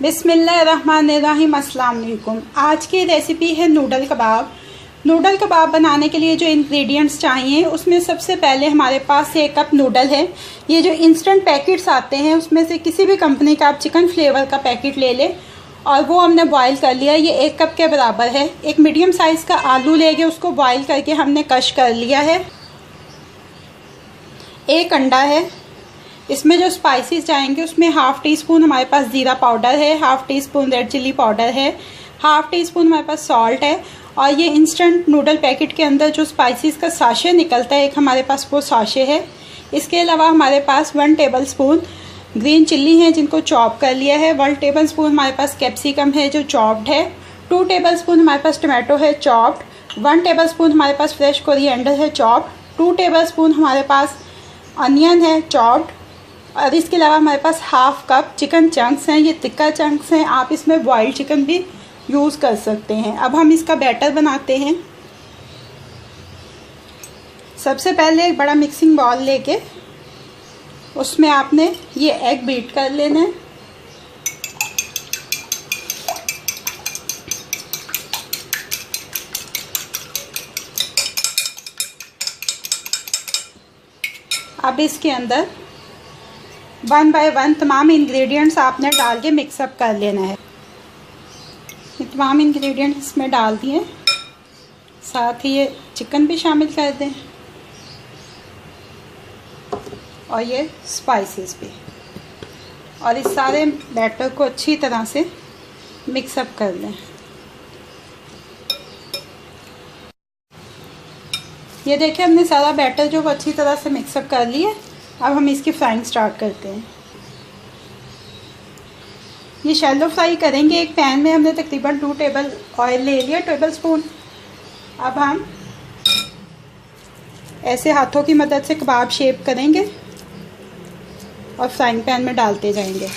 बिस्मिल्लाहिर्रहमानिर्रहीम। अस्सलाम वालेकुम। आज की रेसिपी है नूडल कबाब। नूडल कबाब बनाने के लिए जो इंग्रेडिएंट्स चाहिए उसमें सबसे पहले हमारे पास 1 कप नूडल है। ये जो इंस्टेंट पैकेट्स आते हैं उसमें से किसी भी कंपनी का आप चिकन फ्लेवर का पैकेट ले लें और वो हमने बॉईल कर लिया। ये 1 कप के बराबर है। एक मीडियम साइज़ का आलू लेके उसको बॉईल करके हमने कश कर लिया है। 1 अंडा है। इसमें जो स्पाइसेस जाएंगे उसमें हाफ़ टी स्पून हमारे पास ज़ीरा पाउडर है, half teaspoon red chilli powder है, हाफ़ टी स्पून हमारे पास सॉल्ट है और ये इंस्टेंट नूडल पैकेट के अंदर जो स्पाइसेस का साशे निकलता है एक हमारे पास वो साशे है। इसके अलावा हमारे पास 1 टेबल स्पून ग्रीन चिल्ली है जिनको चॉप कर लिया है। 1 टेबल स्पून हमारे पास कैप्सिकम है जो चॉप्ड है। 2 टेबल स्पून हमारे पास टमाटो है चॉप्ड। 1 टेबल स्पून हमारे पास फ्रेश कोरिएंडर है चॉप्ड। 2 टेबल स्पून हमारे पास अनियन है चॉप्ड। और इसके अलावा हमारे पास हाफ़ कप चिकन चंक्स हैं। ये तिक्का चंक्स हैं। आप इसमें बॉइल्ड चिकन भी यूज़ कर सकते हैं। अब हम इसका बैटर बनाते हैं। सबसे पहले एक बड़ा मिक्सिंग बाउल लेके उसमें आपने ये एग बीट कर लेना है। अब इसके अंदर 1 बाय 1 तमाम इंग्रेडिएंट्स आपने डाल के मिक्सअप कर लेना है। ये तमाम इंग्रेडिएंट्स इसमें डाल दिए, साथ ही ये चिकन भी शामिल कर दें और ये स्पाइसेस भी, और इस सारे बैटर को अच्छी तरह से मिक्सअप कर लें। ये देखिए हमने सारा बैटर जो अच्छी तरह से मिक्सअप कर लिया। अब हम इसकी फ्राइंग स्टार्ट करते हैं। ये शैलो फ्राई करेंगे। एक पैन में हमने तकरीबन 2 टेबल ऑयल ले लिया, टेबल स्पून। अब हम ऐसे हाथों की मदद से कबाब शेप करेंगे और फ्राइंग पैन में डालते जाएंगे।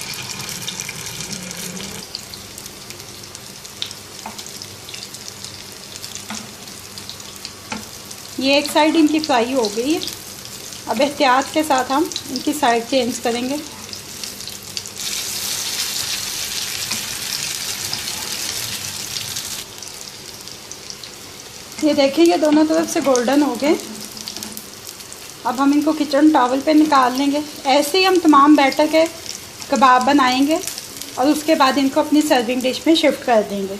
ये एक साइड इनकी फ्राई हो गई है। अब एहतियात के साथ हम इनकी साइड चेंज करेंगे। ये देखिए ये दोनों तरफ से गोल्डन हो गए। अब हम इनको किचन टॉवल पे निकाल लेंगे। ऐसे ही हम तमाम बैटर के कबाब बनाएंगे और उसके बाद इनको अपनी सर्विंग डिश में शिफ्ट कर देंगे।